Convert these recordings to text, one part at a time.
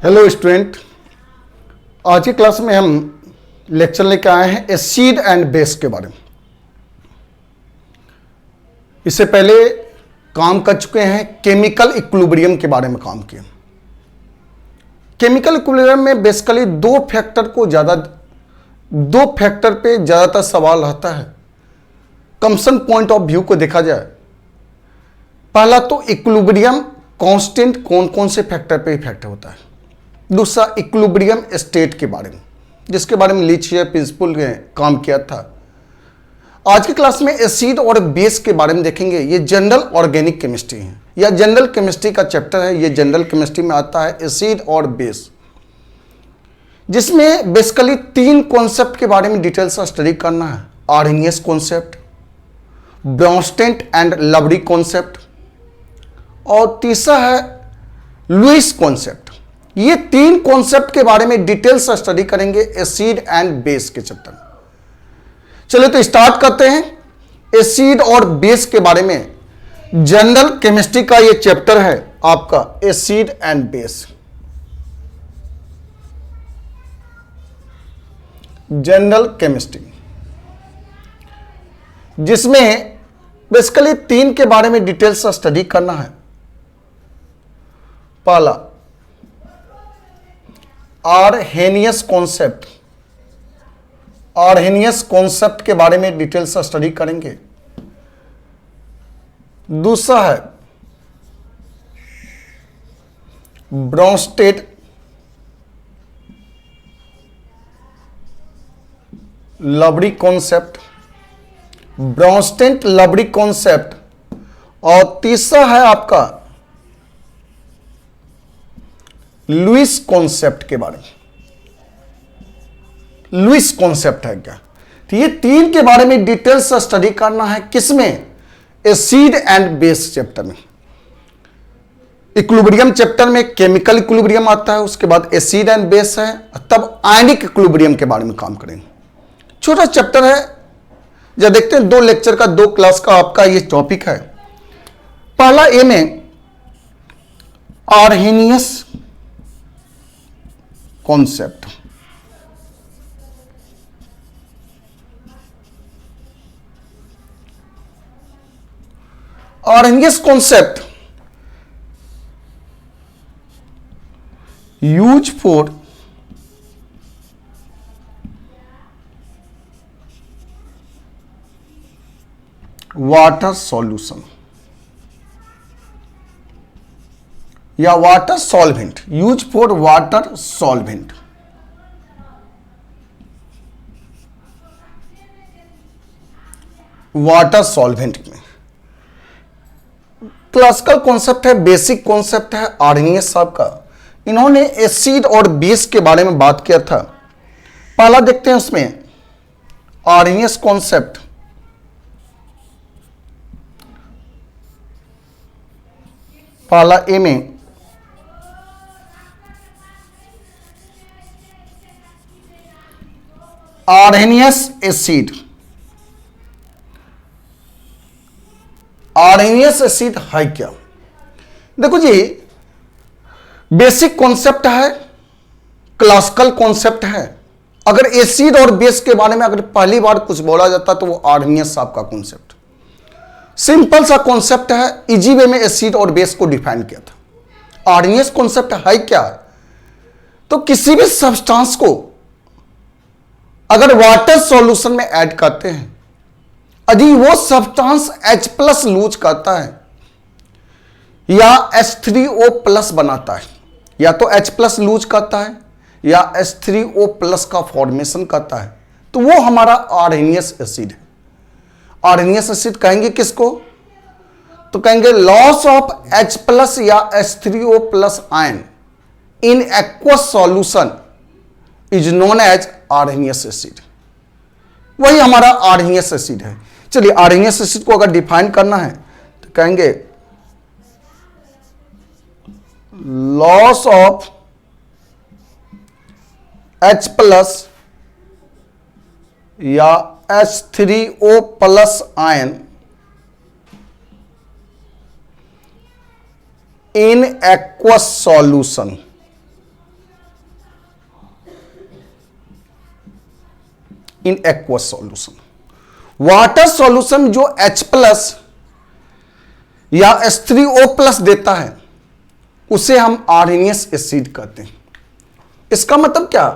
Hello student, आज की class में हम लेक्चर लेकर आए हैं एसिड एंड बेस के बारे में। इससे पहले काम कर चुके हैं केमिकल इक्विलिब्रियम के बारे में काम किया। केमिकल इक्विलिब्रियम में बेसिकली दो फैक्टर पे ज़्यादातर सवाल रहता है। कंसन पॉइंट ऑफ व्यू को देखा जाए, पहला तो इक्विलिब्रियम कांस्टेंट कौन कौन से फैक्टर पे इफेक्ट होता है, दूसरा इक्विलिब्रियम स्टेट के बारे में, जिसके बारे में लीचियर प्रिंसिपल ने काम किया था। आज की क्लास में एसिड और बेस के बारे में देखेंगे। ये जनरल ऑर्गेनिक केमिस्ट्री है या जनरल केमिस्ट्री का चैप्टर है। ये जनरल केमिस्ट्री में आता है एसिड और बेस, जिसमें बेसिकली तीन कॉन्सेप्ट के बारे में डिटेल से स्टडी करना है। Arrhenius concept, Bronsted and Lowry concept और तीसरा है लुईस कॉन्सेप्ट। ये तीन कॉन्सेप्ट के बारे में डिटेल से स्टडी करेंगे एसिड एंड बेस के चैप्टर में। चलिए तो स्टार्ट करते हैं एसिड और बेस के बारे में। जनरल केमिस्ट्री का ये चैप्टर है आपका acid and base. General chemistry, जिसमें बेसिकली तीन के बारे में डिटेल से स्टडी करना है। पहला आर्हेनियस कॉन्सेप्ट, आर्हेनियस कॉन्सेप्ट के बारे में डिटेल से स्टडी करेंगे। दूसरा है ब्रॉन्स्टेड लवरी कॉन्सेप्ट, ब्रॉन्स्टेड लवरी कॉन्सेप्ट और तीसरा है आपका लुईस कॉन्सेप्ट के बारे में। लुईस कॉन्सेप्ट है क्या, तो ये तीन के बारे में डिटेल से स्टडी करना है। किसमें? एसिड एंड बेस चैप्टर में। इक्विलिब्रियम चैप्टर में केमिकल इक्विलिब्रियम आता है, उसके बाद एसिड एंड बेस है, तब आयनिक इक्विलिब्रियम के बारे में काम करेंगे। छोटा चैप्टर है, जब देखते हैं दो लेक्चर का, दो क्लास का आपका ये टॉपिक है। पहला ए में Arrhenius concept, Arrhenius concept use for water solution या water solvent, use for water solvent. Water solvent में क्लासिकल कॉन्सेप्ट है, बेसिक कॉन्सेप्ट है आर्हेनियस साहब का। इन्होंने एसिड और बेस के बारे में बात किया था। पहला देखते हैं उसमें आर्हेनियस कॉन्सेप्ट। पहला ए में आर्हेनियस एसिड। आर्हेनियस एसिड है क्या? देखो जी, बेसिक कॉन्सेप्ट है, क्लासिकल कॉन्सेप्ट है। अगर एसिड और बेस के बारे में अगर पहली बार कुछ बोला जाता तो वो आर्हेनियस साहब का कॉन्सेप्ट। सिंपल सा कॉन्सेप्ट है, इजी वे में एसिड और बेस को डिफाइन किया था। आर्हेनियस कॉन्सेप्ट है क्या? तो किसी भी सब्सटेंस को अगर वाटर सॉल्यूशन में ऐड करते हैं, यदि वो सब्सटेंस H+ लूज करता है या H3O+ बनाता है, या तो H+ लूज करता है या H3O+ का फॉर्मेशन करता है, तो वो हमारा आर्हेनियस एसिड है। आर्हेनियस एसिड कहेंगे किसको? तो कहेंगे लॉस ऑफ H+ या H3O+ ion in aqueous solution is known as Arrhenius acid. वही हमारा आर्हेनियस एसिड है। चलिए, आर्हेनियस एसिड को अगर डिफाइन करना है तो कहेंगे लॉस ऑफ H+ या H3O+ ion in aqueous solution in aqueous solution. Water solution जो H प्लस या H3O प्लस देता है उसे हम आर्सेनियस एसिड कहते हैं। इसका मतलब क्या,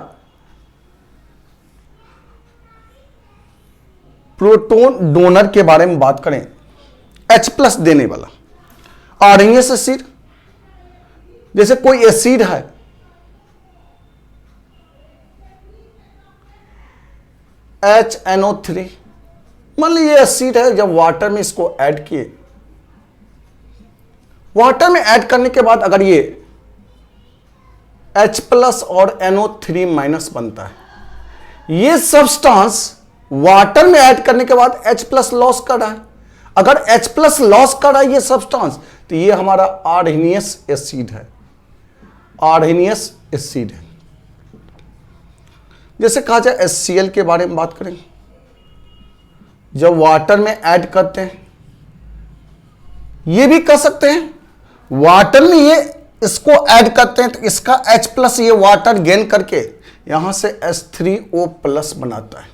प्रोटॉन डोनर के बारे में बात करें, H प्लस देने वाला आर्सेनियस एसिड। जैसे कोई एसिड है, HNO3, मान लीजिए एसिड है, जब वाटर में इसको ऐड किए, वाटर में ऐड करने के बाद अगर ये H प्लस और NO3 माइनस बनता है, ये सब्सटेंस वाटर में ऐड करने के बाद H प्लस लॉस कर रहा है। अगर H प्लस लॉस कर रहा है ये सब्सटेंस, तो ये हमारा आर्सेनियस एसिड है, आर्सेनियस एसिड है। जैसे कहा जाए HCl के बारे में बात करें, जब वाटर में ऐड करते हैं, ये भी कर सकते हैं, वाटर में ये इसको ऐड करते हैं तो इसका H प्लस ये वाटर गेन करके यहां से H3O प्लस बनाता है,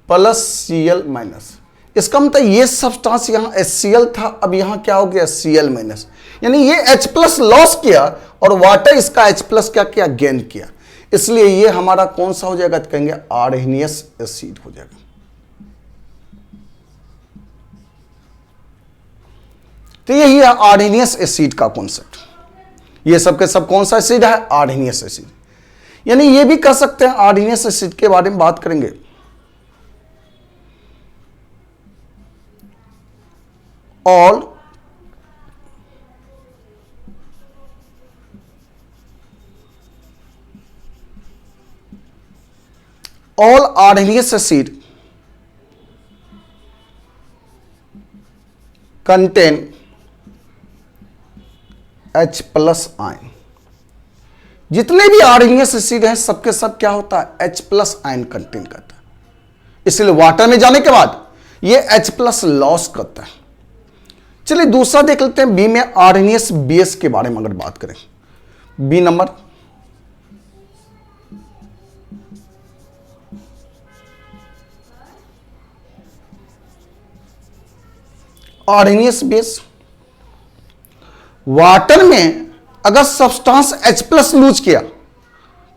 प्लस Cl माइनस। इसका मतलब ये सब्सटेंस यहां HCl था, अब यहां क्या हो गया Cl माइनस, यानी ये H प्लस लॉस किया और वाटर इसका H प्लस क्या किया, गेन किया। इसलिए ये हमारा कौन सा हो जाएगा, तो कहेंगे आर्सेनियस एसिड हो जाएगा। तो यही है आर्सेनियस एसिड का कॉन्सेप्ट। ये सब के सब कौन सा एसिड है, आर्सेनियस एसिड। यानी ये भी कह सकते हैं आर्सेनियस एसिड के बारे में बात करेंगे, all Arrhenius acid contain H plus ion. जितने भी आर्सेनियस एसिड हैं सबके सब क्या होता है, H प्लस आयन कंटेन करता है। इसलिए वाटर में जाने के बाद ये H प्लस लॉस करता है। चलिए दूसरा देख लेते हैं, बी में आर्सेनियस बेस के बारे में अगर बात करें, बी नंबर, आर्सेनियस बेस। वाटर में अगर सब्सटेंस H प्लस लूज किया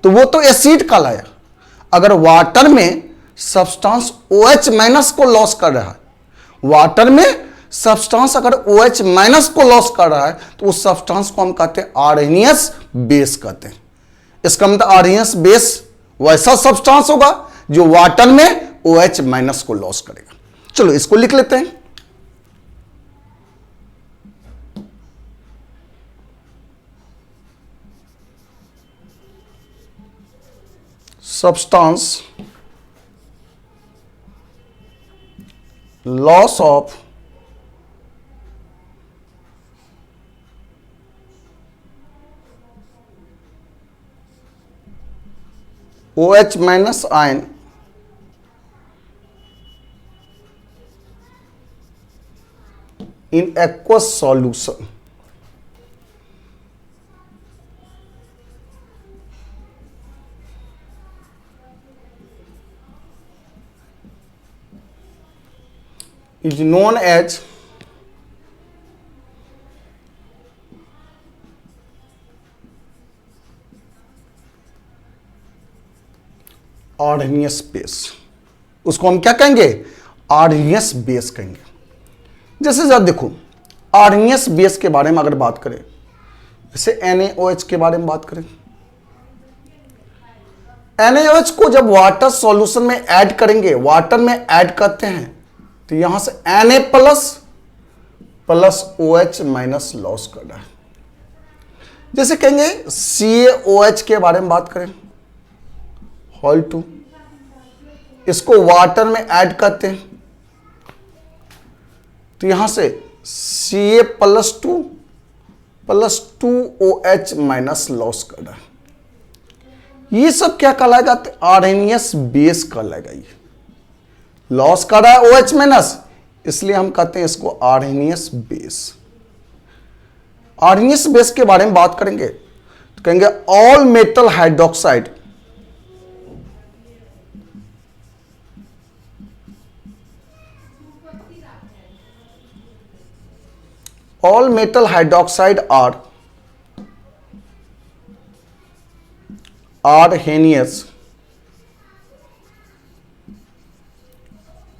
तो वो तो एसिड कहलाया। अगर वाटर में सब्सटेंस OH माइनस को लॉस कर रहा है, वाटर में सब्सटेंस अगर OH माइनस को लॉस कर रहा है तो उस सब्सटेंस को हम कहते हैं आर्सेनियस बेस कहते हैं। इसका मतलब आर्सेनियस बेस वैसा सब्सटेंस होगा जो वाटर में OH माइनस को लॉस करेगा। चलो इसको लिख लेते हैं, substance loss of OH minus ion in aqueous solution. Is known as Arrhenius base. उसको हम क्या कहेंगे, आर्सेनियस बेस कहेंगे। जैसे जरा देखो, आर्सेनियस बेस के बारे में अगर बात करें, जैसे NaOH के बारे में बात करें, NaOH को जब वाटर सॉल्यूशन में ऐड करेंगे, वाटर में ऐड करते हैं तो यहां से Na plus plus OH minus loss कर रहा है। जैसे कहेंगे CaOH के बारे में बात करें, होल 2, इसको वाटर में ऐड करते हैं तो यहां से Ca plus 2OH minus loss कर रहा है। ये सब क्या कहलाएगा, आर्सेनियस बेस कहलाएगा। ये लॉस कर रहा है OH माइनस, इसलिए हम कहते हैं इसको आर्सेनियस बेस। आर्सेनियस बेस के बारे में बात करेंगे तो कहेंगे all metal hydroxide all metal hydroxide are Arrhenius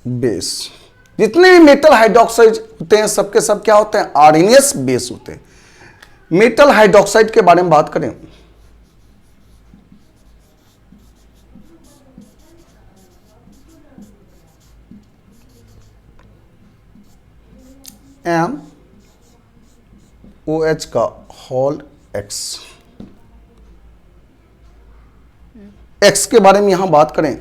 base. जितने भी मेटल हाइड्रोक्साइड होते हैं सबके सब क्या होते हैं? आर्हेनियस बेस होते हैं। मेटल हाइड्रोक्साइड के बारे में बात करें, MOH का होल X के बारे में यहां बात करें,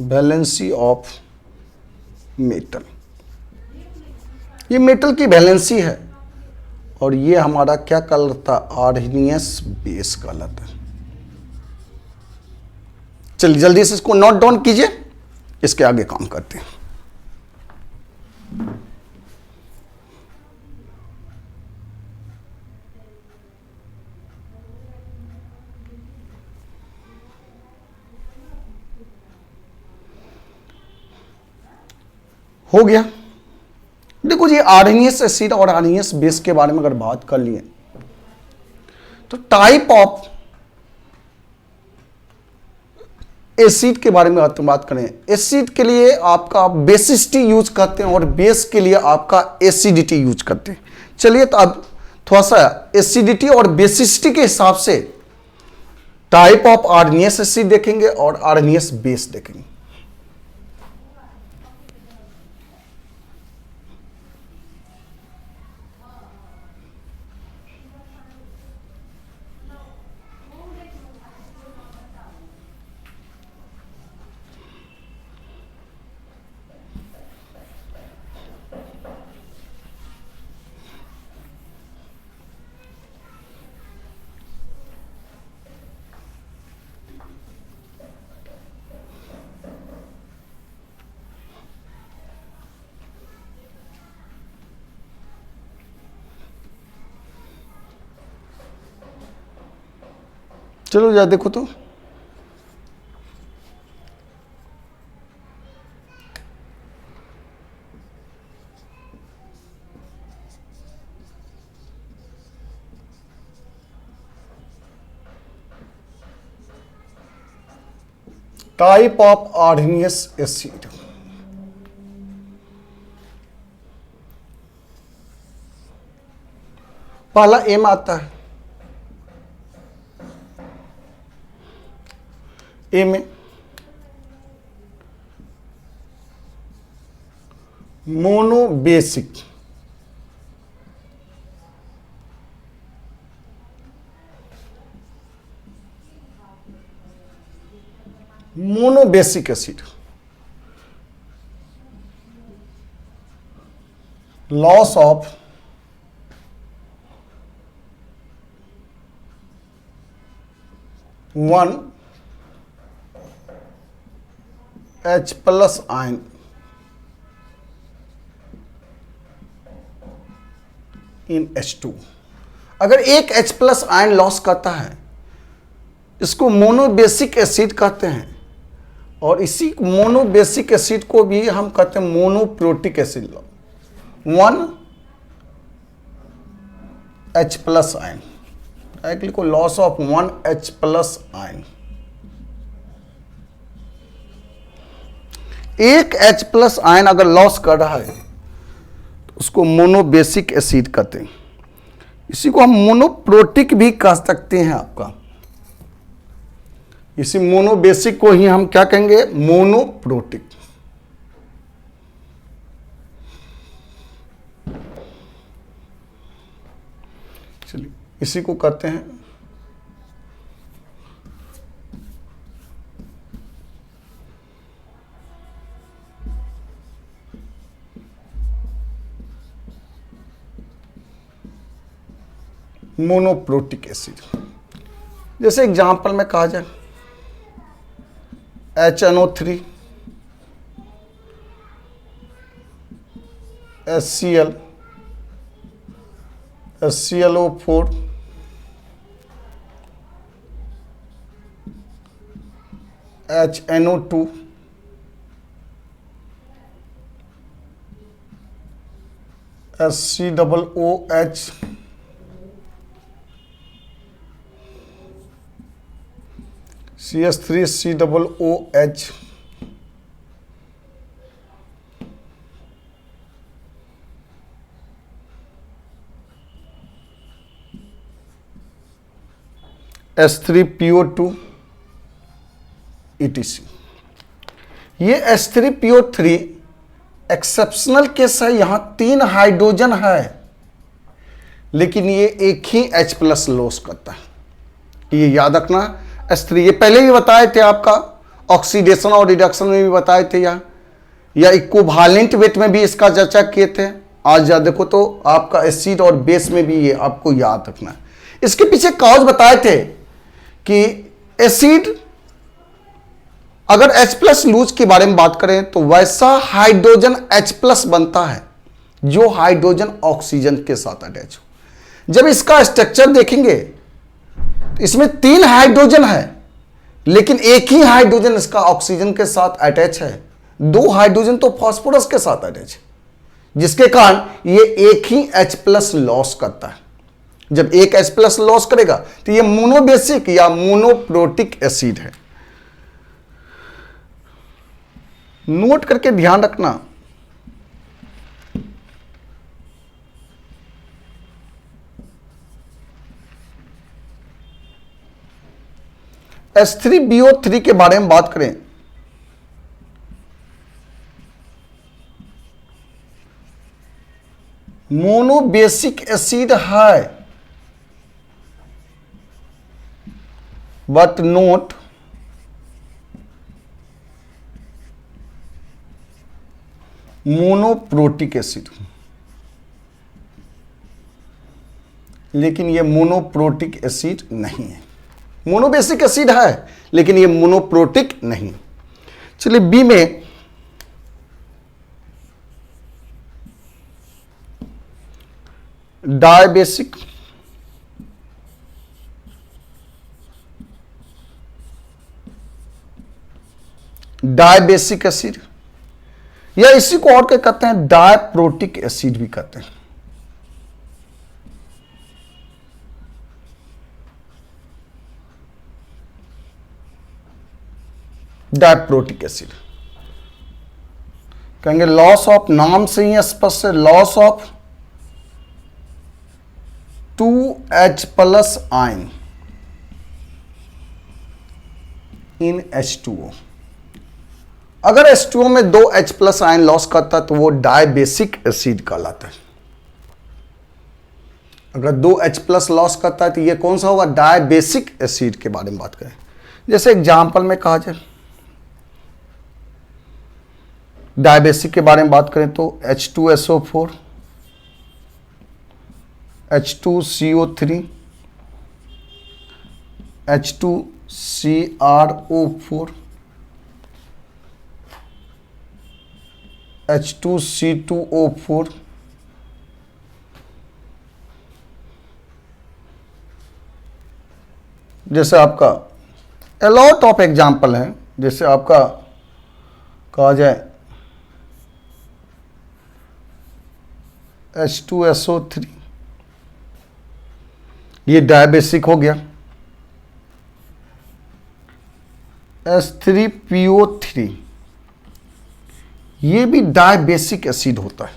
वैलेंसी ऑफ मेटल, ये मेटल की वैलेंसी है और ये हमारा क्या कहलाता? आर्हेनियस बेस कहलाता है। चलिए जल्दी से इसको नोट डाउन कीजिए, इसके आगे काम करते हैं। हो गया। देखो जी, आर्हेनियस एसिड और आर्हेनियस बेस के बारे में अगर बात कर लिए तो टाइप ऑफ एसिड के बारे में बात करें, एसिड के लिए आपका बेसिसिटी यूज करते हैं और बेस के लिए आपका एसिडिटी यूज करते हैं। चलिए तो अब थोड़ा सा एसिडिटी और बेसिसिटी के हिसाब से टाइप ऑफ आर्हेनियस एसिड देखेंगे और आर्हेनियस बेस देखेंगे। चलो जा देखो तो, टाइप ऑफ आर्हेनियस एसिड। पहला एम आता है, ए में monobasic, monobasic acid, loss of one H plus ion in H2। अगर एक H प्लस आयन लॉस करता है, इसको मोनोबेसिक एसिड कहते हैं और इसी मोनोबेसिक एसिड को भी हम कहते हैं monoprotic acid. One H plus ion, लिखो loss of one H plus ion. एक H प्लस आयन अगर लॉस कर रहा है तो उसको मोनोबेसिक एसिड कहते हैं। इसी को हम मोनोप्रोटिक भी कह सकते हैं आपका। इसी मोनोबेसिक को ही हम क्या कहेंगे? मोनोप्रोटिक। चलिए इसी को कहते हैं मोनोप्रोटिक एसिड। जैसे एग्जांपल में कहा जाए HNO3, HCl, HClO4, HNO2, HCOOH CH3COOH H3PO2 etc. ये H3PO3 एक्सेप्शनल केस है, यहां 3 हाइड्रोजन है लेकिन ये एक ही H प्लस लॉस करता है, ये याद रखना। H3 ये पहले भी बताए थे, आपका ऑक्सीडेशन और रिडक्शन में भी बताए थे, या इक्विवेलेंट वेट में भी इसका चर्चा किए थे। आज या देखो तो आपका एसिड और बेस में भी ये आपको याद रखना है। इसके पीछे कॉज बताए थे कि एसिड अगर H प्लस लूज के बारे में बात करें तो वैसा हाइड्रोजन H प्लस बनता है जो हाइड्रोजन ऑक्सीजन के साथ अटैच हो। जब इसका स्ट्रक्चर देखेंगे तो इसमें 3 हाइड्रोजन है लेकिन एक ही हाइड्रोजन इसका ऑक्सीजन के साथ अटैच है, 2 हाइड्रोजन तो फास्फोरस के साथ अटैच है, जिसके कारण ये एक ही H प्लस लॉस करता है। जब एक H प्लस लॉस करेगा तो ये मोनोबेसिक या मोनोप्रोटिक एसिड है। नोट करके ध्यान रखना, H3BO3 के बारे में बात करें, मोनोबेसिक एसिड है बट नोट मोनोप्रोटिक एसिड, लेकिन ये मोनोप्रोटिक एसिड नहीं है। मोनोबेसिक एसिड है लेकिन ये मोनोप्रोटिक नहीं। चलिए बी में डायबेसिक एसिड या इसी को और क्या कहते हैं, डायप्रोटिक एसिड भी कहते हैं। डायप्रोटिक एसिड कहेंगे लॉस ऑफ, नाम से ही स्पष्ट है, loss of 2H plus ion in H2O। अगर H2O में 2 H प्लस आयन लॉस करता है तो वो डायबेसिक एसिड कहलाता है। अगर 2 H प्लस लॉस करता है तो ये कौन सा होगा, डायबेसिक एसिड के बारे में बात करें। जैसे एग्जाम्पल में कहा जाए, डायबेसिक के बारे में बात करें तो H2SO4, H2CO3, H2CrO4, H2C2O4, जैसे आपका अलॉट ऑफ एग्जाम्पल है। जैसे आपका कहा जाए H2SO3, ये डायबेसिक हो गया। H3PO3 ये भी डायबेसिक एसिड होता है,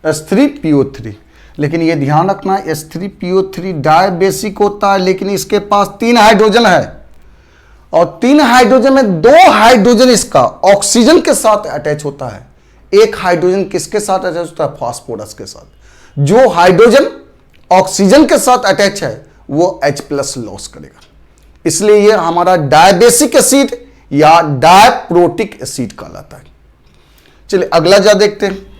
H3PO3। लेकिन ये ध्यान रखना, H3PO3 डायबेसिक होता है लेकिन इसके पास 3 हाइड्रोजन है और 3 हाइड्रोजन में 2 हाइड्रोजन इसका ऑक्सीजन के साथ अटैच होता है। एक हाइड्रोजन किसके साथ अटैच होता है, फास्फोरस के साथ। जो हाइड्रोजन ऑक्सीजन के साथ अटैच है वो H प्लस लॉस करेगा, इसलिए ये हमारा डायबेसिक एसिड या डायप्रोटिक एसिड कहलाता है। चलिए अगला जा देखते हैं।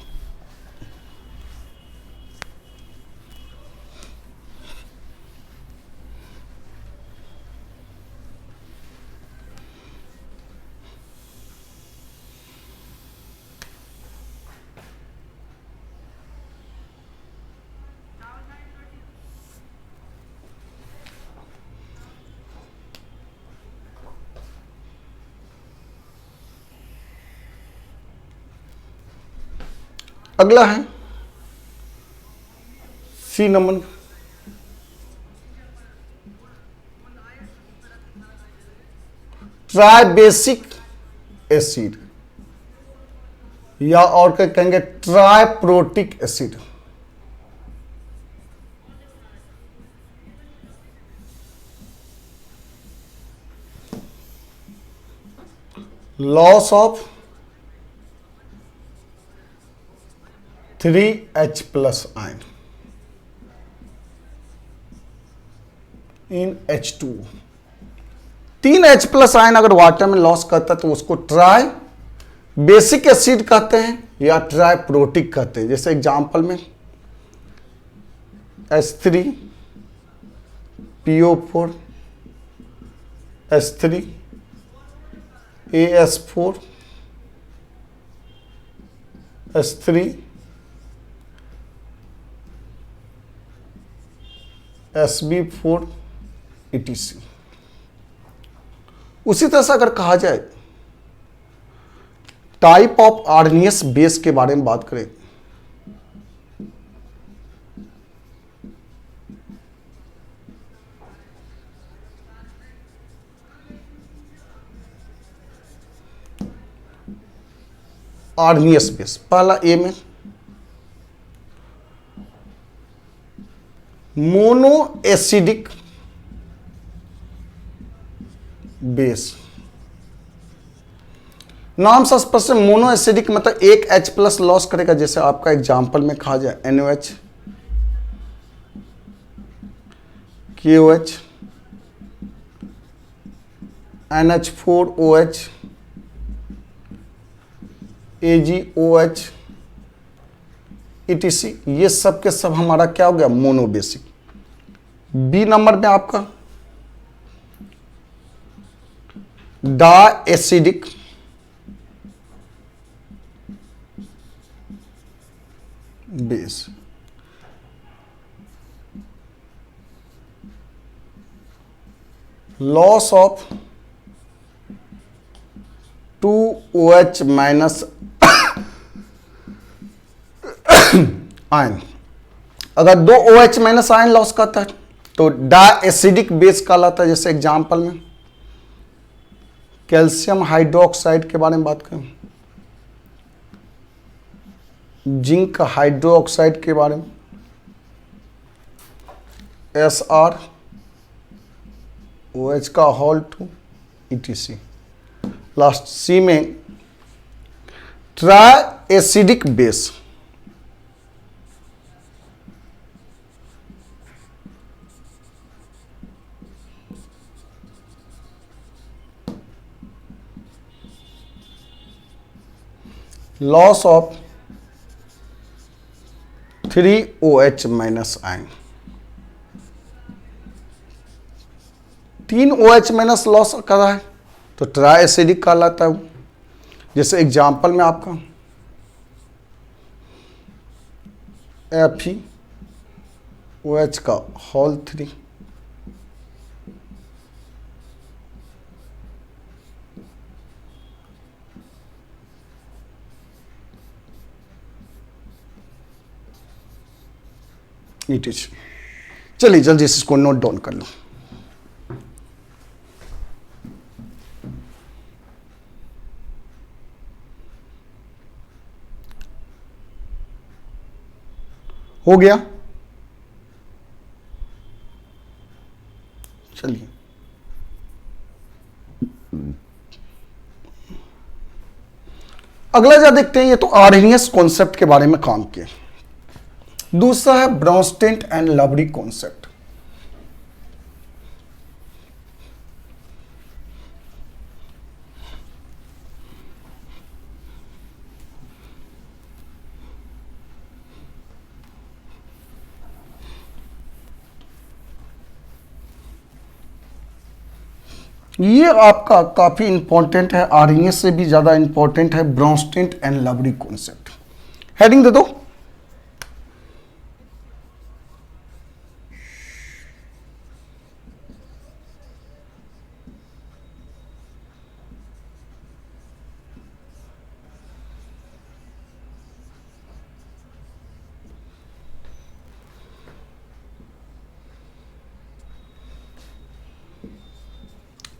अगला है C number, tribasic acid या और क्या कहेंगे, triprotic acid. Loss of 3H plus ion in H2। 3H plus ion अगर वाटर में लॉस करता है तो उसको ट्राई बेसिक एसिड कहते हैं या ट्राइप्रोटिक कहते हैं। जैसे एग्जांपल में H3 PO4 H3 AS4 H3 SB4 ETC। उसी तरह से अगर कहा जाए टाइप ऑफ आर्नियस बेस के बारे में बात करें, आर्नियस बेस, पहला ए में मोनो एसिडिक बेस। नाम से स्पष्ट है, मोनो एसिडिक मतलब एक H प्लस लॉस करेगा। जैसे आपका एग्जांपल में कहा जाए NOH KOH NH4OH AgOH ETC, ये सब के सब हमारा क्या हो गया, मोनो बेसिक। बी नंबर में आपका diacidic base. Loss of 2OH minus ion. अगर 2 OH माइनस आयन लॉस करता है तो डाई एसिडिक बेस कहलाता है। जैसे एग्जांपल में कैल्शियम हाइड्रोक्साइड के बारे में बात करें, जिंक हाइड्रोक्साइड के बारे में SrOH का होल 2 ETC। लास्ट सी में try acidic base. Loss of 3OH minus ion. 3 OH minus loss कर रहा है तो ट्राई एसिडिक कहलाता है। जैसे एग्जांपल में आपका FeOH का होल 3 ETC। चलिए जल्दी से इसको नोट डाउन कर लो। हो गया, चलिए अगला जो देखते हैं, ये तो आर्हेनियस कॉन्सेप्ट के बारे में काम किया। दूसरा है ब्रॉन्स्टेंट एंड लवरी कॉन्सेप्ट। ये आपका काफी इंपॉर्टेंट है, आर्हेनियस से भी ज्यादा इंपॉर्टेंट है ब्रॉन्स्टेंट एंड लवरी कॉन्सेप्ट। हेडिंग दे दो।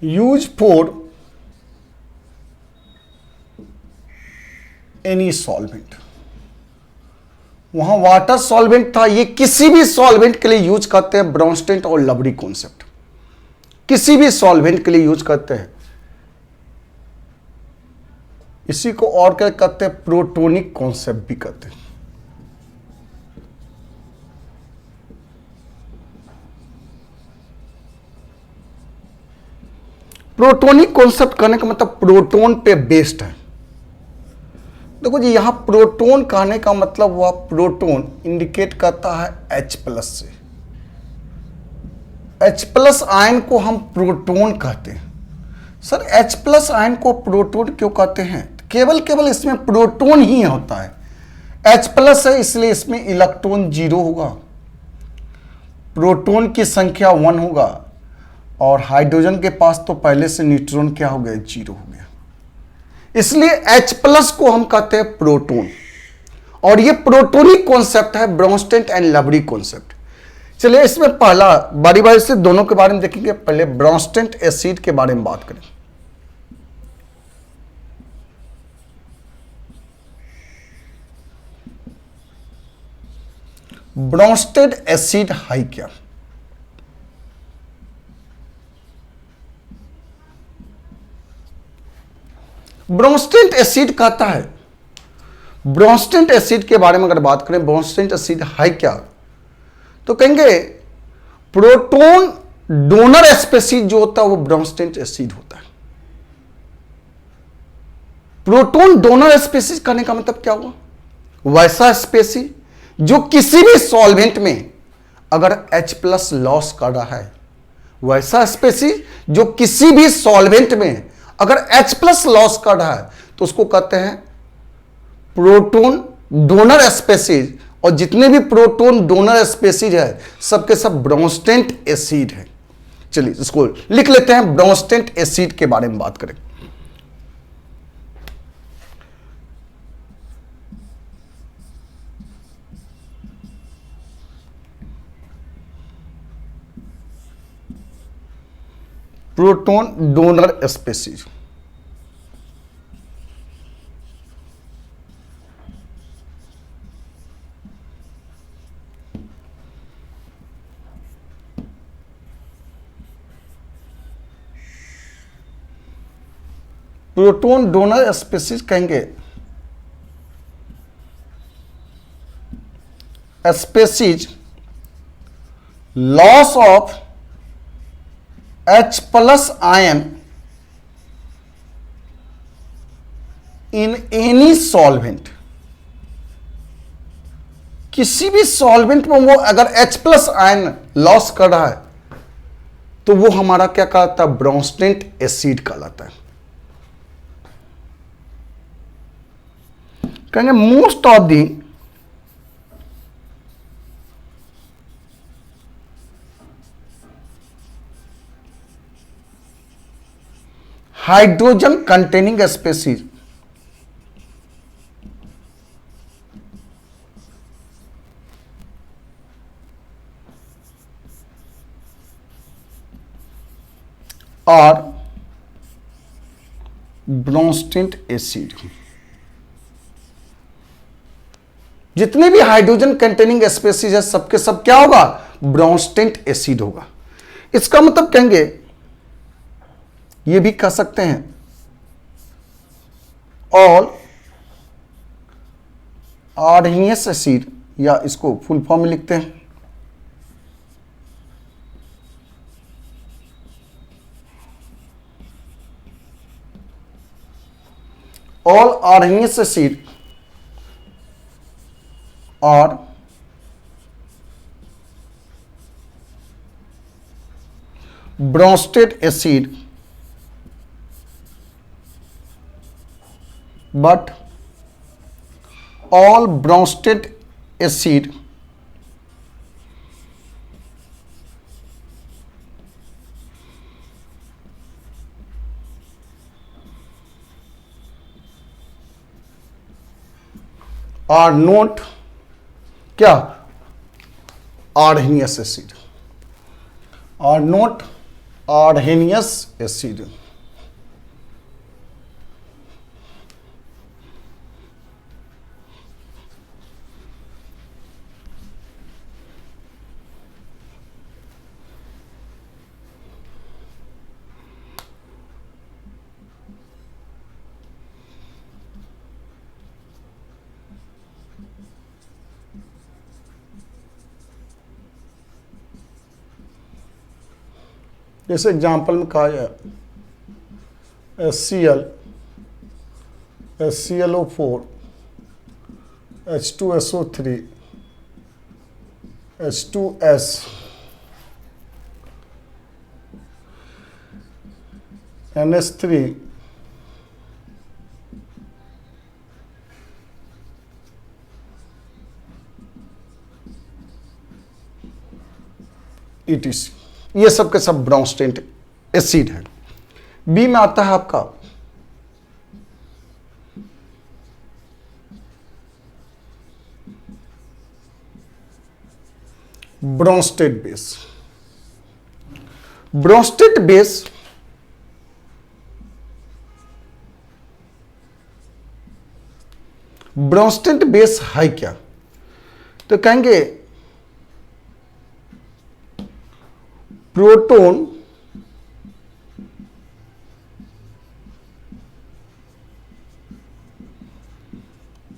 यूज फॉर एनी सॉल्वेंट, वहां वाटर सॉल्वेंट था, ये किसी भी सॉल्वेंट के लिए यूज करते हैं ब्रॉन्स्टेड और लवरी कॉन्सेप्ट, किसी भी सॉल्वेंट के लिए यूज करते हैं। इसी को और क्या कहते हैं, प्रोटोनिक कॉन्सेप्ट भी कहते हैं। प्रोटोनिक कॉन्सेप्ट कहने का मतलब प्रोटोन पे बेस्ड है। देखो जी, यहां प्रोटोन कहने का मतलब हुआ, प्रोटोन इंडिकेट करता है H प्लस से। H प्लस आयन को हम प्रोटोन कहते हैं। सर H प्लस आयन को प्रोटोन क्यों कहते हैं? केवल इसमें प्रोटोन ही होता है, H प्लस है इसलिए इसमें इलेक्ट्रॉन 0 होगा, प्रोटोन की संख्या 1 होगा, और हाइड्रोजन के पास तो पहले से न्यूट्रॉन क्या हो गया, 0 हो गया, इसलिए H प्लस को हम कहते हैं प्रोटोन। और ये प्रोटोनिक कॉन्सेप्ट है, ब्रॉन्स्टेड एंड लवरी कॉन्सेप्ट। चलिए इसमें पहला बारी बारी से दोनों के बारे में देखेंगे। पहले ब्रॉन्स्टेड एसिड के बारे में बात करें। ब्रॉन्स्टेड एसिड है क्या? ब्रॉन्स्टेड एसिड कहता है, ब्रॉन्स्टेड एसिड के बारे में अगर बात करें, ब्रॉन्स्टेड एसिड है क्या, तो कहेंगे प्रोटोन डोनर स्पेसीज जो होता है वो ब्रॉन्स्टेड एसिड होता है। प्रोटोन डोनर स्पेसीज कहने का मतलब क्या हुआ, वैसा स्पेसीज जो किसी भी सॉल्वेंट में अगर H प्लस लॉस कर रहा है, वैसा स्पेसीज जो किसी भी सॉल्वेंट में अगर H प्लस लॉस कर रहा है तो उसको कहते हैं प्रोटोन डोनर स्पेसीज। और जितने भी प्रोटोन डोनर स्पेसीज है सबके सब ब्रॉन्स्टेड एसिड है। चलिए इसको लिख लेते हैं, ब्रॉन्स्टेड एसिड के बारे में बात करें। Proton donor species, proton donor species कहेंगे species loss of H plus ion in any solvent, किसी भी सॉल्वेंट में वो अगर H प्लस आयन लॉस कर रहा है तो वो हमारा क्या कहलाता है, ब्रॉन्स्टेड एसिड कहलाता है। कहेंगे most of the hydrogen containing species और ब्रॉन्स्टेड एसिड, जितने भी हाइड्रोजन कंटेनिंग स्पेसीज है सबके सब क्या होगा, ब्रॉन्स्टेड एसिड होगा। इसका मतलब कहेंगे, ये भी कह सकते हैं ऑल आर्हेनियस एसिड, या इसको फुल फॉर्म में लिखते हैं ऑल आर्हेनियस एसिड और Brønsted acid, but all Brønsted acid are not क्या, Arrhenius acid are not Arrhenius acid. जैसे एग्जाम्पल में कहा जाए HCl, HClO4, H2SO3, H2S, NH3, ETC, ये सब के सब ब्रोंस्टेंट एसिड है। बी में आता है आपका ब्रोंस्टेट बेस। ब्रोंस्टेट बेस ब्रोंस्टेट बेस है क्या? तो कहेंगे proton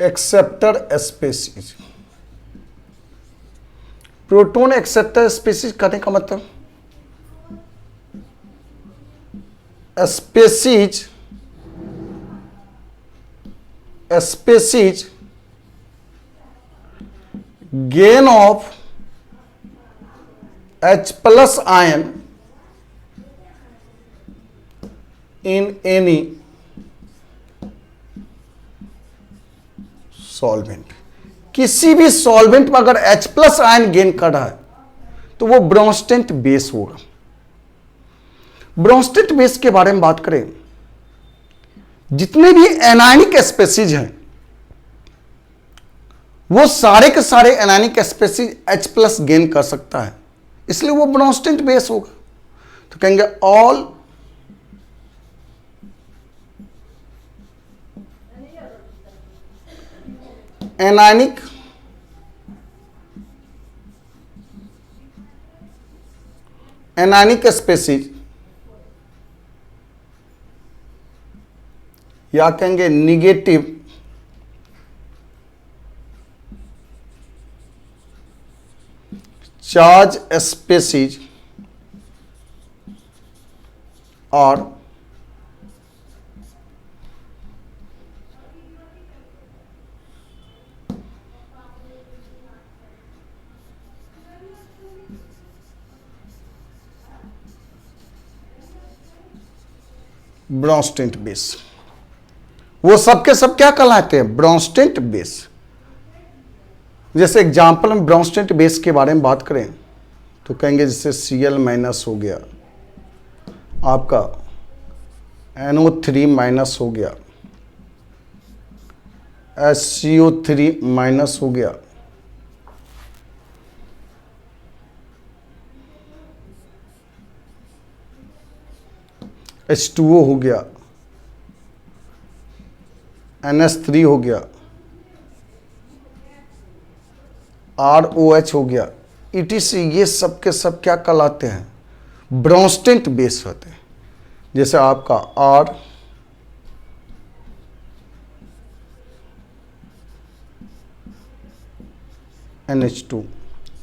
acceptor species. Proton acceptor species कहने का मतलब species gain of H plus ion in any solvent. किसी भी सॉल्वेंट में अगर H plus आयन गेन कर रहा है तो वो ब्रोंस्टेंट बेस होगा। ब्रोंस्टेंट बेस के बारे में बात करें, जितने भी एनायनिक स्पीसीज हैं वो सारे के सारे anionic species H plus gain कर सकता है, इसलिए वो ब्रोंस्टेंट बेस होगा। तो कहेंगे ऑल एनायनिक स्पीसीज, या कहेंगे निगेटिव चार्ज स्पीसीज और ब्रोंस्टेंट बेस। वो सब के सब क्या कहलाते हैं? ब्रोंस्टेंट बेस। जैसे एग्जाम्पल हम ब्रोंस्टेंट बेस के बारे में बात करें तो कहेंगे जैसे Cl माइनस हो गया, आपका NO3 माइनस हो गया, HCO3 माइनस हो गया, H2O हो गया, NH3 हो गया, ROH हो गया, ETC। ये सब के सब क्या कहलाते हैं? ब्रोंस्टेंट बेस होते हैं। जैसे आपका NH2,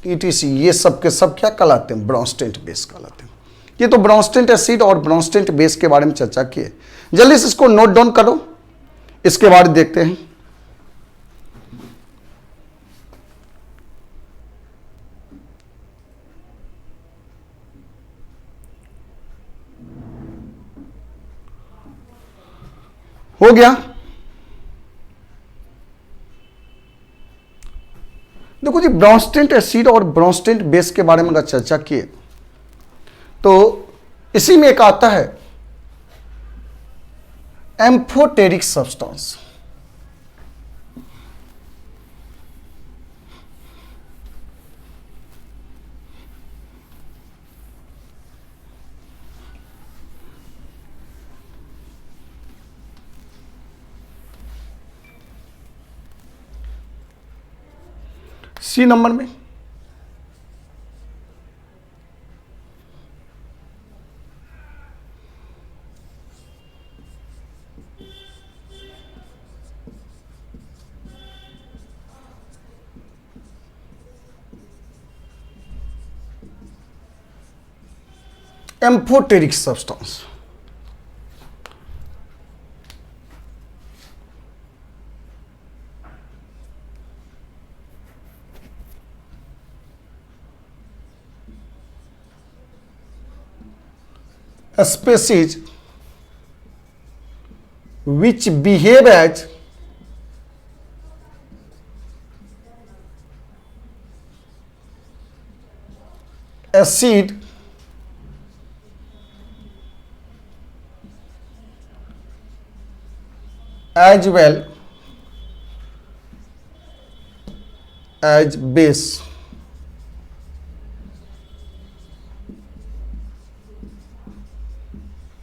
ETC, ये सब के सब क्या कहलाते हैं? ब्रोंस्टेंट बेस कहलाते हैं। ये तो ब्रोंस्टेंट एसिड और ब्रोंस्टेंट बेस के बारे में चर्चा की है। जल्दी से इसको नोट डाउन करो, इसके बाद देखते हैं। हो गया। देखो जी, ब्रोंस्टेंट एसिड और ब्रोंस्टेंट बेस के बारे में अगर चर्चा किए तो इसी में एक आता है एम्फोटेरिक सब्सटेंस। सी नंबर में amphoteric substance. Species which behave as acid as well as base,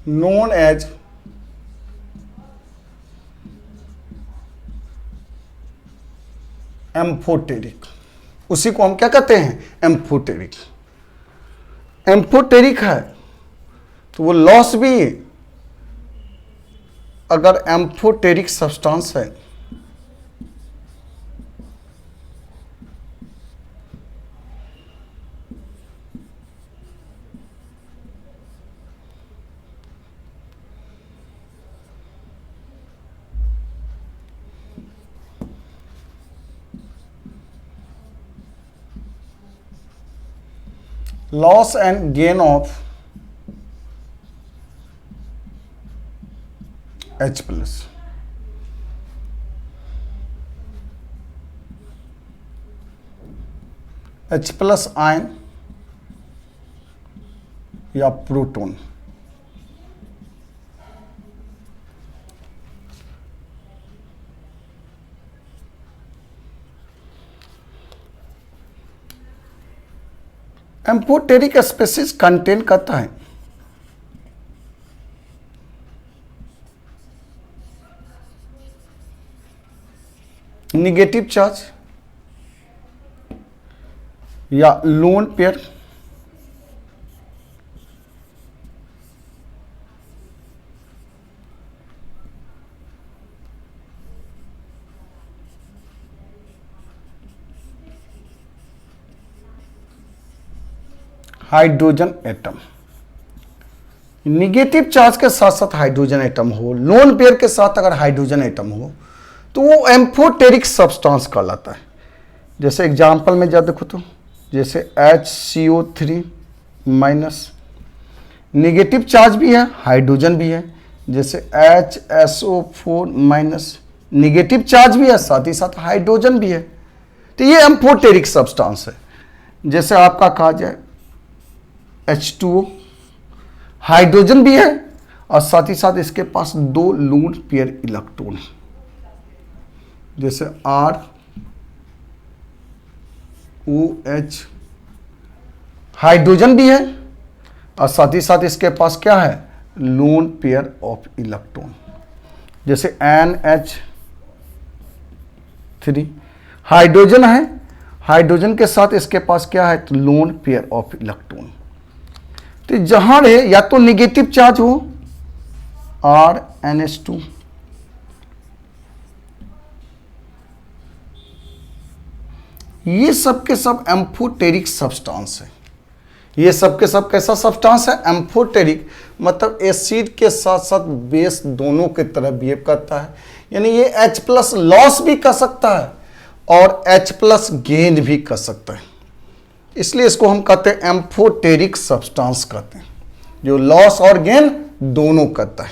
known as amphoteric. उसी को हम क्या कहते हैं? एम्फोटेरिक। एम्फोटेरिक है तो वो लॉस भी अगर एम्फोटेरिक सब्सटेंस है loss and gain of H plus। H plus ion या प्रोटॉन। एम्फोटेरिक स्पेसीज कंटेन करता है निगेटिव चार्ज या lone pair, hydrogen atom. Negative charge के साथ साथ हाइड्रोजन एटम हो, लोन पेयर के साथ अगर हाइड्रोजन एटम हो तो वो एम्फोटेरिक सब्सटेंस कहलाता है। जैसे एग्जांपल में जब देखो तो जैसे HCO3 माइनस, निगेटिव चार्ज भी है हाइड्रोजन भी है। जैसे HSO4 माइनस, निगेटिव चार्ज भी है साथ ही साथ हाइड्रोजन भी है। तो ये एम्फोटेरिक सब्सटेंस है। जैसे आपका कहा जाए H2O, हाइड्रोजन भी है और साथ ही साथ इसके पास दो लोन पेयर इलेक्ट्रॉन है। जैसे ROH, हाइड्रोजन भी है और साथ ही साथ इसके पास क्या है? Lone pair of electron. जैसे NH3, हाइड्रोजन है, हाइड्रोजन के साथ इसके पास क्या है? तो लोन पेयर ऑफ इलेक्ट्रॉन। तो जहां रहे या तो निगेटिव चार्ज हो RNH2, ये सब के सब एम्फोटेरिक सब्सटेंस है। ये सब के सब कैसा सब्सटेंस है? एम्फोटेरिक, मतलब एसिड के साथ साथ बेस दोनों की तरह बिहेव करता है। यानी ये H प्लस लॉस भी कर सकता है और H प्लस गेन भी कर सकता है। इसलिए इसको हम कहते हैं एम्फोटेरिक सब्सटेंस कहते हैं, जो लॉस और गेन दोनों करता है।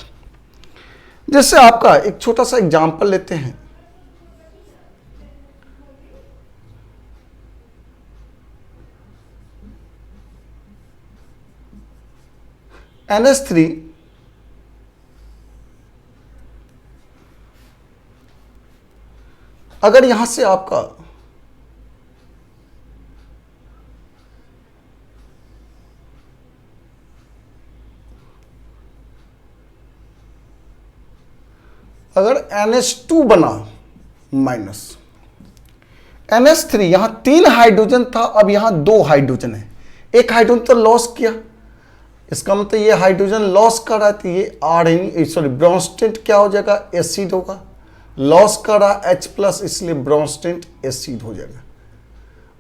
जैसे आपका एक छोटा सा एग्जांपल लेते हैं। NH3 अगर यहां से आपका अगर NH2 बना माइनस, NH3 यहां 3 हाइड्रोजन था, अब यहां 2 हाइड्रोजन है, एक हाइड्रोजन तो लॉस किया, इसका मतलब ये हाइड्रोजन लॉस कर रहा है तो ये ब्रोंस्टेंट क्या हो जाएगा, एसिड होगा। लॉस कर रहा H+, इसलिए ब्रोंस्टेंट एसिड हो जाएगा।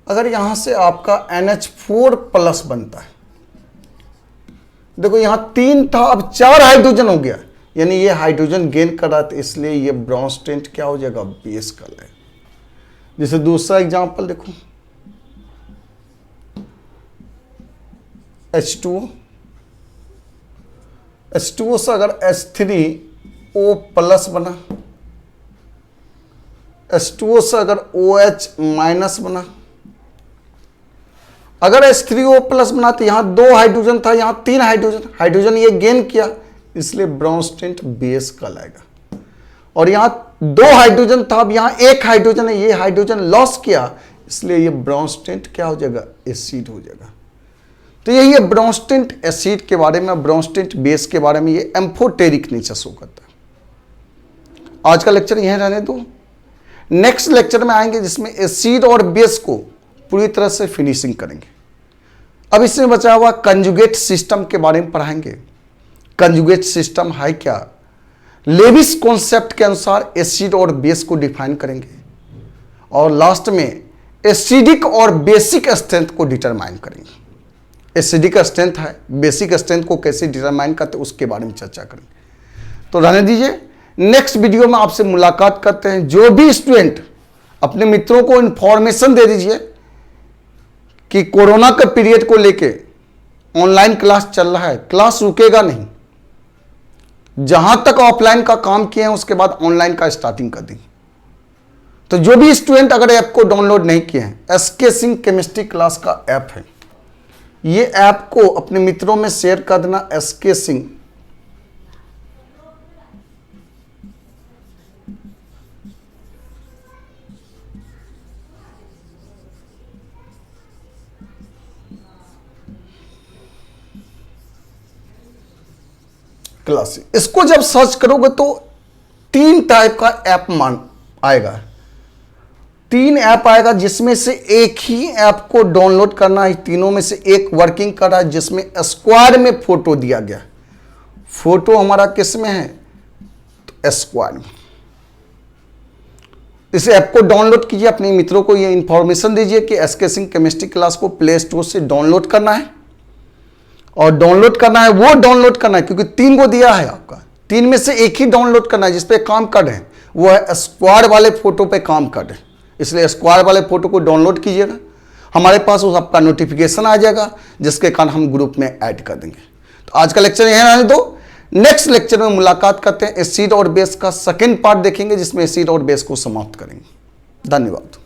अगर यहां से आपका NH4+ बनता है, देखो यहां 3 था अब 4 हाइड्रोजन हो गया, यानी ये हाइड्रोजन गेन कर रहा था, इसलिए ये ब्रोंस्टेंट क्या हो जाएगा, बेस कहलाएगा। जैसे दूसरा एग्जांपल देखो, H2O से अगर H3O+ बना, H2O से अगर OH- बना, अगर H3O+ बना तो यहां 2 हाइड्रोजन था, यहां 3 हाइड्रोजन ये गेन किया, इसलिए ब्रोंस्टेंट बेस कहलाएगा। और यहां 2 हाइड्रोजन था, अब यहां 1 हाइड्रोजन है, ये हाइड्रोजन लॉस किया, इसलिए ये ब्रोंस्टेंट क्या हो जाएगा, एसिड हो जाएगा। तो यही है ब्रोंस्टेंट एसिड के बारे में, ब्रोंस्टेंट बेस के बारे में, ये एम्फोटेरिक नेचर शो करता है। आज का लेक्चर यहीं रहने दो, नेक्स्ट लेक्चर में आएंगे जिसमें एसिड और बेस को पूरी तरह से फिनिशिंग करेंगे। अब इसमें बचा हुआ कंजुगेट सिस्टम के बारे में पढ़ाएंगे। कंजुगेट सिस्टम है क्या, लेविस कॉन्सेप्ट के अनुसार एसिड और बेस को डिफाइन करेंगे, और लास्ट में एसिडिक और बेसिक स्ट्रेंथ को डिटरमाइन करेंगे। एसिडिक स्ट्रेंथ है, बेसिक स्ट्रेंथ को कैसे डिटरमाइन करते हैं उसके बारे में चर्चा करेंगे। तो रहने दीजिए, नेक्स्ट वीडियो में आपसे मुलाकात करते हैं। जो भी स्टूडेंट अपने मित्रों को इंफॉर्मेशन दे दीजिए कि कोरोना के पीरियड को लेके ऑनलाइन क्लास चल रहा है, क्लास रुकेगा नहीं, जहां तक ऑफलाइन का काम किए हैं उसके बाद ऑनलाइन का स्टार्टिंग कर देंगे। तो जो भी स्टूडेंट अगर ऐप को डाउनलोड नहीं किए हैं, SK सिंह केमिस्ट्री क्लास का ऐप है, ये ऐप को अपने मित्रों में शेयर कर देना। SK सिंह क्लास, इसको जब सर्च करोगे तो 3 टाइप का ऐप आएगा, 3 ऐप आएगा, जिसमें से एक ही ऐप को डाउनलोड करना है। तीनों में से एक वर्किंग कर रहा है, जिसमें स्क्वायर में फोटो दिया गया। फोटो हमारा किस में है, तो स्क्वायर में। इस ऐप को डाउनलोड कीजिए, अपने मित्रों को ये इंफॉर्मेशन दीजिए कि SK सिंह केमिस्ट्री क्लास को प्ले स्टोर से डाउनलोड करना है, और डाउनलोड करना है वो डाउनलोड करना है, क्योंकि 3 को दिया है आपका, 3 में से एक ही डाउनलोड करना है। जिस पे काम कर रहे हैं वो है स्क्वायर वाले फोटो पे काम कर रहे हैं, इसलिए स्क्वायर वाले फोटो को डाउनलोड कीजिएगा, हमारे पास उस आपका नोटिफिकेशन आ जाएगा, जिसके कारण हम ग्रुप में ऐड कर देंगे। तो आज का लेक्चर यहीं रहने दो, नेक्स्ट लेक्चर में मुलाकात करते हैं। एसिड और बेस का सेकेंड पार्ट देखेंगे, जिसमें एसिड और बेस को समाप्त करेंगे। धन्यवाद।